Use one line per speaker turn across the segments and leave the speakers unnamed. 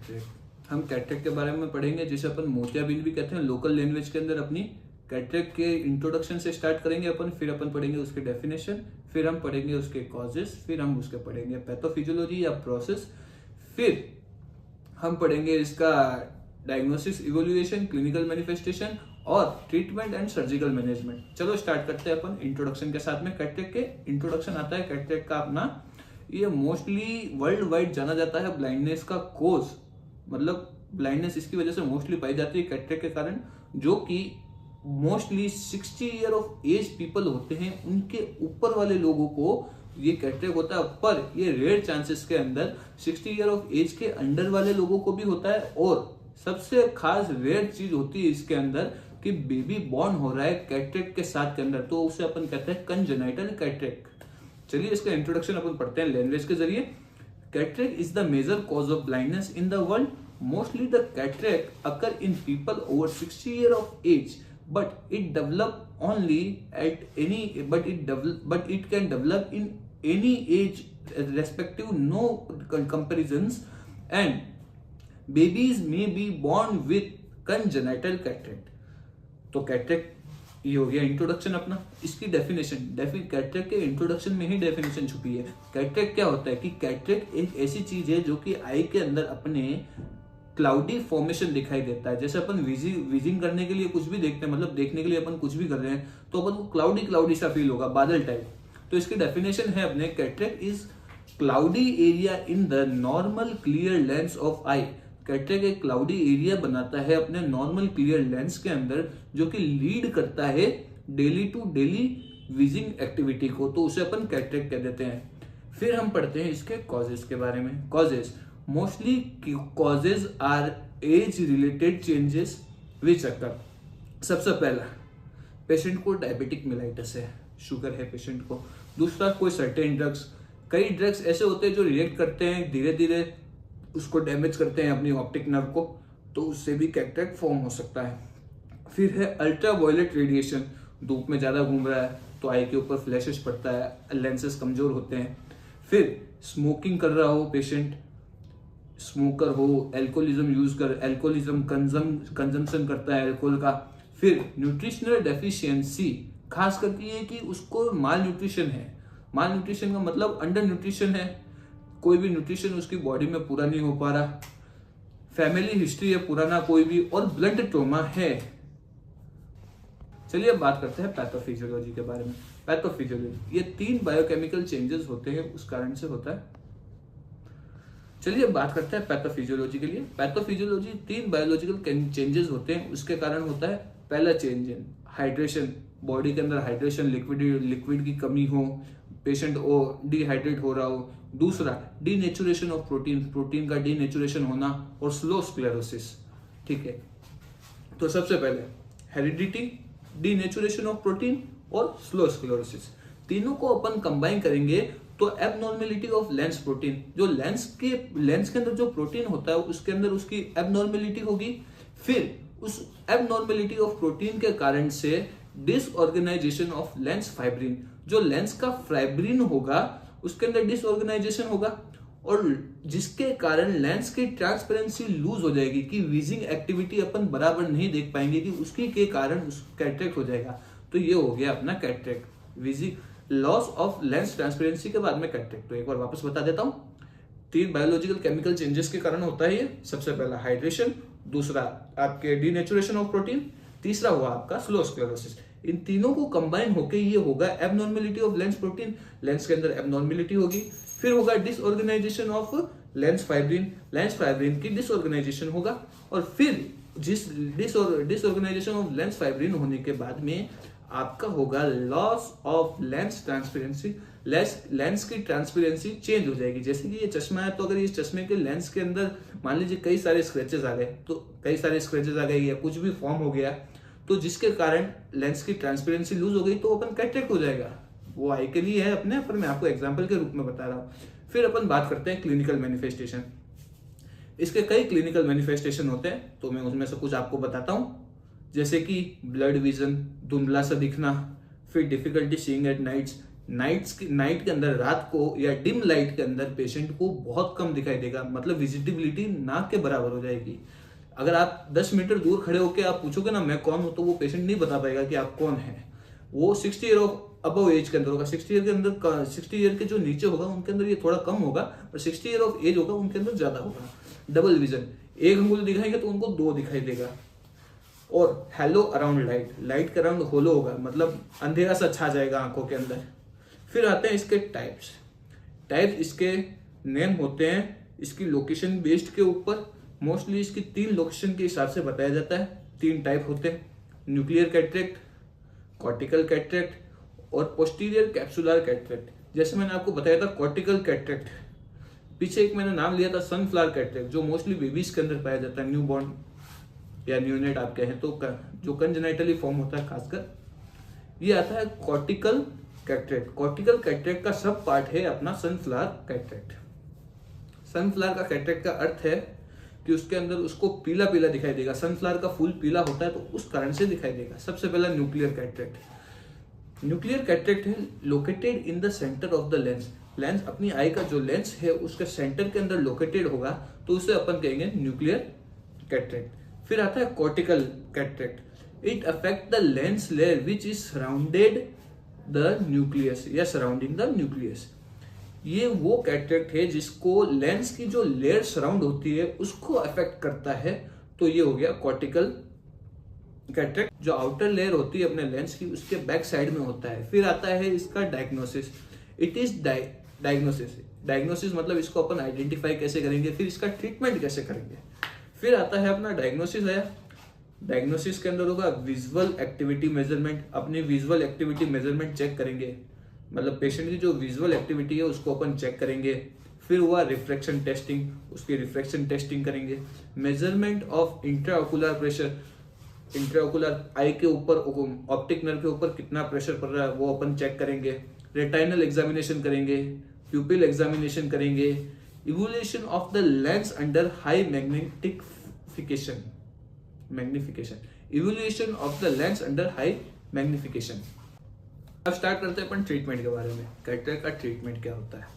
Cataract. हम cataract के बारे में पढ़ेंगे, जिसे अपन मोतियाबिंद भी कहते हैं लोकल लैंग्वेज के अंदर। अपनी कैटरेक्ट के इंट्रोडक्शन से स्टार्ट करेंगे अपन, फिर अपन पढ़ेंगे उसके डेफिनेशन, फिर हम पढ़ेंगे उसके कॉजेस, फिर हम उसके पढ़ेंगे पैथोफिजियोलॉजी या प्रोसेस, फिर हम पढ़ेंगे इसका डायग्नोसिस, इवोल्यूशन, क्लिनिकल मैनिफेस्टेशन और ट्रीटमेंट एंड सर्जिकल मैनेजमेंट। चलो स्टार्ट करते हैं अपन इंट्रोडक्शन के साथ में। कैटरेक्ट के इंट्रोडक्शन आता है कैटरेक्ट का अपना, ये मोस्टली वर्ल्ड वाइड जाना जाता है ब्लाइंडनेस का कोज, मतलब ब्लाइंडनेस इसकी वजह से मोस्टली पाई जाती है कैटरेक्ट के कारण, जो कि mostly 60 year of age people होते हैं, उनके ऊपर वाले लोगों को ये कैटरेक्ट होता है। पर ये रेयर चांसेस के अंदर 60 ईयर ऑफ एज के अंडर वाले लोगों को भी होता है। और सबसे खास रेयर चीज होती है इसके अंदर कि बेबी बॉर्न हो रहा है कैटरेक्ट के साथ के अंदर, तो उसे अपन कहते हैं कंजेनाइटल कैटरेक्ट। चलिए इसका इंट्रोडक्शन अपन पढ़ते हैं लैंग्वेज के जरिए। Cataract is the major cause of blindness in the world. Mostly the cataract occur in people over 60 year of age, but it develop only at any but it can develop in any age respective, no comparisons, and babies may be born with congenital cataract। तो cataract ये हो गया introduction अपना। इसकी definition, cataract के introduction में ही definition छुपी है। कैटरेक्ट क्या होता है कि कैटरेक्ट एक ऐसी चीज है जो कि आई के अंदर अपने क्लाउडी फॉर्मेशन दिखाई देता है। जैसे अपन विजिंग करने के लिए कुछ भी देखते हैं, मतलब देखने के लिए अपन कुछ भी कर रहे हैं तो अपन को क्लाउडी सा फील होगा, बादल टाइप। तो इसकी डेफिनेशन है अपने, cataract is cloudy area in the normal clear lens of I. Cataract एक क्लाउडी एरिया बनाता है अपने नॉर्मल क्लियर लेंस के अंदर, जो कि लीड करता है डेली टू डेली विजिंग एक्टिविटी को, तो उसे अपन कैटरेक्ट कह देते हैं। फिर हम पढ़ते हैं इसके कॉजेस के बारे में। Causes mostly causes are age related changes which occur. सबसे पहला, पेशेंट को डायबिटिक मेलाइटिस है, शुगर है पेशेंट को। दूसरा, कोई सर्टेन ड्रग्स, कई ड्रग्स ऐसे होते हैं जो रिएक्ट करते हैं, धीरे धीरे उसको डैमेज करते हैं अपनी ऑप्टिक नर्व को, तो उससे भी कैटरेक्ट फॉर्म हो सकता है। फिर है अल्ट्रा वायलेट रेडिएशन, धूप में ज्यादा घूम रहा है तो आई के ऊपर फ्लैशेस पड़ता है, लेंसेस कमजोर होते हैं। फिर स्मोकिंग कर रहा हो पेशेंट, स्मोकर हो, एल्कोहलिज्म कंजम्पशन करता है अल्कोहल का। फिर न्यूट्रिशनल डेफिशिएंसी, खास करके ये कि उसको माल न्यूट्रिशन है। माल न्यूट्रिशन का मतलब अंडर न्यूट्रिशन है, कोई भी न्यूट्रिशन उसकी बॉडी में पूरा नहीं हो पा रहा। फैमिली हिस्ट्री है पुराना कोई भी, और ब्लड ट्रॉमा है। चलिए अब बात करते हैं पैथोफिजियोलॉजी के बारे में। पैथोफिजियोलॉजी, ये 3 बायोकेमिकल चेंजेस होते हैं, उस कारण से होता है। चलिए अब बात करते हैं पैथोफिजियोलॉजी के लिए। पैथोफिजियोलॉजी 3 बायोलॉजिकल चेंजेस होते हैं, उसके कारण होता है। पहला चेंज है हाइड्रेशन, बॉडी के अंदर हाइड्रेशन, लिक्विड की कमी हो, पेशेंट डिहाइड्रेट हो रहा हो। दूसरा, डीनेचुरेशन ऑफ प्रोटीन का डीनेचुरेशन होना, और स्लो स्क्लेरोसिस। ठीक है, तो सबसे पहले हेरिडिटी, डीनेचुरेशन ऑफ प्रोटीन और स्लो स्क्लेरोसिस, तीनों को अपन कंबाइन करेंगे तो एबनॉर्मेलिटी ऑफ लेंस प्रोटीन, जो लेंस के अंदर जो प्रोटीन होता है उसके अंदर उसकी एबनॉर्मेलिटी होगी। फिर उस एबनॉर्मेलिटी ऑफ प्रोटीन के कारण से डिसऑर्गेनाइजेशन ऑफ लेंस फाइब्रिन, जो लेंस का फाइब्रिन होगा उसके अंदर डिसऑर्गेनाइजेशन होगा, और जिसके कारण लेंस की ट्रांसपेरेंसी लूज हो जाएगी, कि विजिंग एक्टिविटी अपन बराबर नहीं देख पाएंगे, कि उसके के कारण उस कैटरेक्ट हो जाएगा। तो ये हो गया अपना cataract, wheezing loss of lens transparency के बाद में कैटरेक्ट। तो एक बार वापस बता देता हूं, 3 बायोलॉजिकल केमिकल चेंजेस के कारण होता है ये। सबसे पहला हाइड्रेशन, दूसरा आपके डीनेचुरेशन ऑफ प्रोटीन, तीसरा हुआ आपका स्लो स्क्लेरोसिस। इन तीनों को कंबाइन होकर ये होगा abnormality of lens protein, lens के अंदर एबनॉर्मेलिटी होगी। फिर होगा डिसऑर्गेनाइजेशन ऑफ लेंस फाइब्रिन की डिसऑर्गेनाइजेशन होगा, और फिर जिस डिसऑर्गेनाइजेशन ऑफ लेंस फाइब्रिन होने के बाद में आपका होगा loss of lens transparency, lens की ट्रांसपेरेंसी चेंज हो जाएगी। जैसे कि ये चश्मा है, तो अगर इस चश्मे के लेंस के अंदर मान लीजिए कई सारे स्क्रैचेस आ गए, या कुछ भी फॉर्म हो गया, तो जिसके कारण लेंस की ट्रांसपेरेंसी लूज हो गई, तो अपन कैटरेक्ट हो जाएगा। वो आई के लिए है अपने, पर मैं आपको एग्जाम्पल के रूप में बता रहा हूँ। फिर अपन बात करते हैं क्लिनिकल मैनिफेस्टेशन। इसके कई क्लिनिकल मैनिफेस्टेशन होते हैं, तो मैं उसमें से कुछ आपको बताता हूँ। जैसे कि ब्लड विजन, धुंधला सा दिखना, फिर difficulty seeing at nights, night के अंदर, रात को या डिम लाइट के अंदर पेशेंट को बहुत कम दिखाई देगा, मतलब विजिबिलिटी नाक के बराबर हो जाएगी। अगर आप 10 मीटर दूर खड़े होकर आप पूछोगे ना मैं कौन हूं, तो वो पेशेंट नहीं बता पाएगा कि आप कौन हैं। वो 60 ईयर ऑफ अबव एज के अंदर होगा, 60 ईयर के अंदर, 60 ईयर के जो नीचे होगा उनके अंदर ये थोड़ा कम होगा, और 60 ईयर ऑफ एज होगा उनके अंदर ज्यादा होगा। डबल विजन, एक अंगुल दिखाएंगे तो उनको 2 दिखाई देगा। और हेलो अराउंड लाइट, लाइट के अराउंड होलो होगा, मतलब अंधेरा सा छा जाएगा आंखों के अंदर। फिर आते हैं इसके टाइप्स इसके नेम होते हैं इसकी लोकेशन बेस्ड के ऊपर। मोस्टली इसकी 3 लोकेशन के हिसाब से बताया जाता है। 3 टाइप होते हैं, न्यूक्लियर कैटरेक्ट, कॉर्टिकल कैटरेक्ट और पोस्टीरियर कैप्सुलर कैटरेक्ट। जैसे मैंने आपको बताया था कॉर्टिकल कैटरेक्ट, पीछे एक मैंने नाम लिया था सनफ्लावर कैटरेक्ट, जो मोस्टली बेबीज के अंदर पाया जाता है, न्यूबॉर्न या न्यूनेट आप कहें तो, जो कंजेनाइटली फॉर्म होता है खासकर। ये आता है कॉर्टिकल कैटरेक्ट। कॉर्टिकल कैटरेक्ट का सब पार्ट है अपना सनफ्लावर कैटरेक्ट। सनफ्लावर का कैटरेक्ट का अर्थ है कि उसके अंदर उसको पीला पीला दिखाई देगा। सनफ्लावर का फूल पीला होता है तो उस कारण से दिखाई देगा। सबसे पहला न्यूक्लियर कैटरेक्ट। न्यूक्लियर कैटरेक्ट है located in the centre of the lens. Lens, अपनी आई का जो लेंस है उसके सेंटर के अंदर लोकेटेड होगा तो उसे अपन कहेंगे न्यूक्लियर कैटरेक्ट। फिर आता है cortical cataract. It affect the lens layer which is surrounded the nucleus या सराउंडिंग द न्यूक्लियस। ये वो कैटरेक्ट है जिसको लेंस की जो लेयर सराउंड होती है उसको अफेक्ट करता है, तो ये हो गया कॉर्टिकल कैटरेक्ट। जो आउटर लेयर होती है अपने लेंस की उसके बैक साइड में होता है। फिर आता है इसका डायग्नोसिस। इट इज डायग्नोसिस मतलब इसको अपन आइडेंटिफाई कैसे करेंगे, फिर इसका ट्रीटमेंट कैसे करेंगे। फिर आता है अपना डायग्नोसिस आया। डायग्नोसिस के अंदर होगा विजुअल एक्टिविटी मेजरमेंट। अपनी विजुअल एक्टिविटी मेजरमेंट चेक करेंगे, मतलब पेशेंट की जो विजुअल एक्टिविटी है उसको अपन चेक करेंगे। फिर हुआ रिफ्रैक्शन टेस्टिंग, उसकी रिफ्रैक्शन टेस्टिंग करेंगे। Measurement of intraocular pressure, intraocular eye के ऊपर ऑप्टिक नर्व के ऊपर कितना प्रेशर पड़ रहा है वो अपन चेक करेंगे। रेटाइनल एग्जामिनेशन करेंगे, प्यूपिल एग्जामिनेशन करेंगे। Evolution of the lens under high magnification, evolution of the lens under high magnification. अब स्टार्ट करते हैं अपन ट्रीटमेंट के बारे में। कैटरेक्ट का ट्रीटमेंट क्या होता है?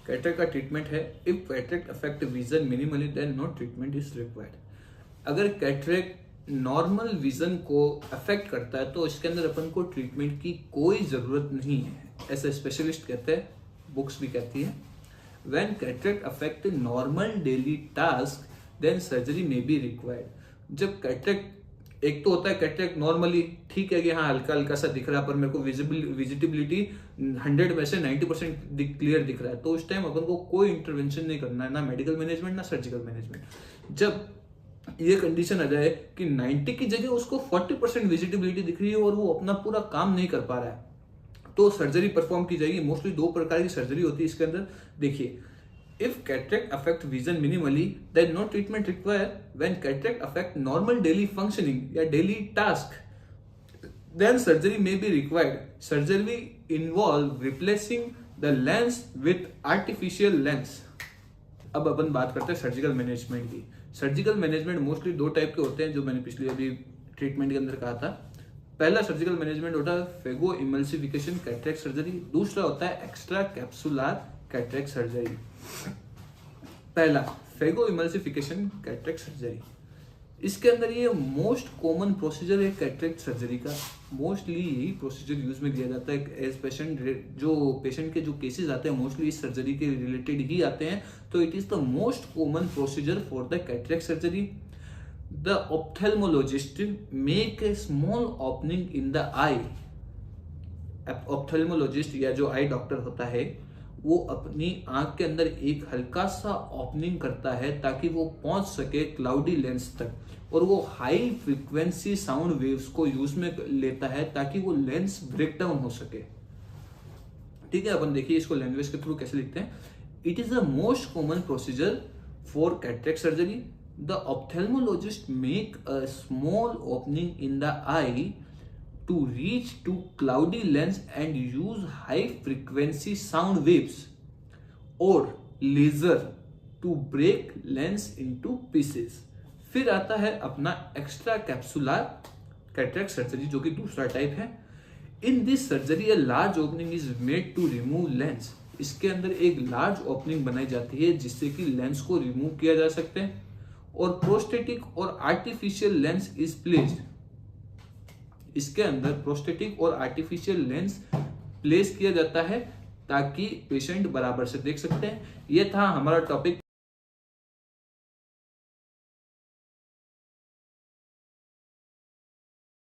कैटरेक्ट का ट्रीटमेंट है, if cataract affect vision minimally then no treatment is required. अगर कैटरेक्ट नॉर्मल विजन को अफेक्ट करता है तो इसके अंदर अपन को ट्रीटमेंट की कोई जरूरत नहीं है, ऐसे स्पेशलिस्ट कहते हैं, बुक्स भी कहती है। When cataract affect normal daily task then surgery may be required. जब कैटरेक्ट, एक तो होता है कैटरेक्ट नॉर्मली ठीक है कि हाँ हल्का हल्का सा दिख रहा है पर मेरे को विजिबिलिटी 100 में से 90% क्लियर दिख रहा है, तो उस टाइम अपन को कोई इंटरवेंशन नहीं करना है, ना मेडिकल मैनेजमेंट ना सर्जिकल मैनेजमेंट। जब ये कंडीशन आ जाए कि 90 की जगह उसको 40% विजिबिलिटी दिख रही है और वो अपना पूरा काम नहीं कर पा रहा है, तो सर्जरी परफॉर्म की जाएगी। मोस्टली 2 प्रकार की सर्जरी होती है इसके अंदर। देखिए, if cataract affect vision minimally then no treatment required. When cataract affect normal daily functioning या daily task then surgery may be required. Surgery involve replacing the lens with artificial lens. अब अपन बात करते हैं सर्जिकल मैनेजमेंट की। Surgical management mostly 2 type के होते हैं जो मैंने पिछले अभी ट्रीटमेंट के अंदर कहा था। पहला सर्जिकल मैनेजमेंट होता है फेगो इमल्सिफिकेशन कैटरेक्ट सर्जरी, दूसरा होता है एक्स्ट्रा कैप्सुलर कैटरेक्ट सर्जरी। पहला फेगो इमल्सिफिकेशन कैटरेक्ट सर्जरी, इसके अंदर ये मोस्ट कॉमन प्रोसीजर है कैटरेक्ट सर्जरी का। मोस्टली यही प्रोसीजर यूज में दिया जाता है एज पेशेंट, जो पेशेंट के जो केसेस आते हैं मोस्टली इस सर्जरी के रिलेटेड ही आते हैं, तो it is the most common procedure for the cataract surgery. The ophthalmologist make a small opening in the I. Ophthalmologist या जो आई डॉक्टर होता है वो अपनी आंख के अंदर एक हल्का सा ओपनिंग करता है ताकि वो पहुंच सके क्लाउडी लेंस तक, और वो हाई फ्रीक्वेंसी साउंड वेव्स को यूज में लेता है ताकि वो लेंस ब्रेक डाउन हो सके। ठीक है, अपन देखिए इसको लैंग्वेज के थ्रू कैसे लिखते हैं। It is the most common procedure for cataract surgery. The ophthalmologist make a small opening in the I to reach to cloudy lens and use high frequency sound waves or laser to break lens into pieces. फिर आता है अपना extra capsular cataract surgery जो कि दूसरा type है। In this surgery a large opening is made to remove lens. इसके अंदर एक लार्ज ओपनिंग बनाई जाती है जिससे कि लेंस को रिमूव किया जा सकता है। और प्रोस्थेटिक और आर्टिफिशियल लेंस इज प्लेस्ड। इसके अंदर प्रोस्थेटिक और आर्टिफिशियल लेंस प्लेस किया जाता है ताकि पेशेंट बराबर से देख सकते हैं। यह था हमारा टॉपिक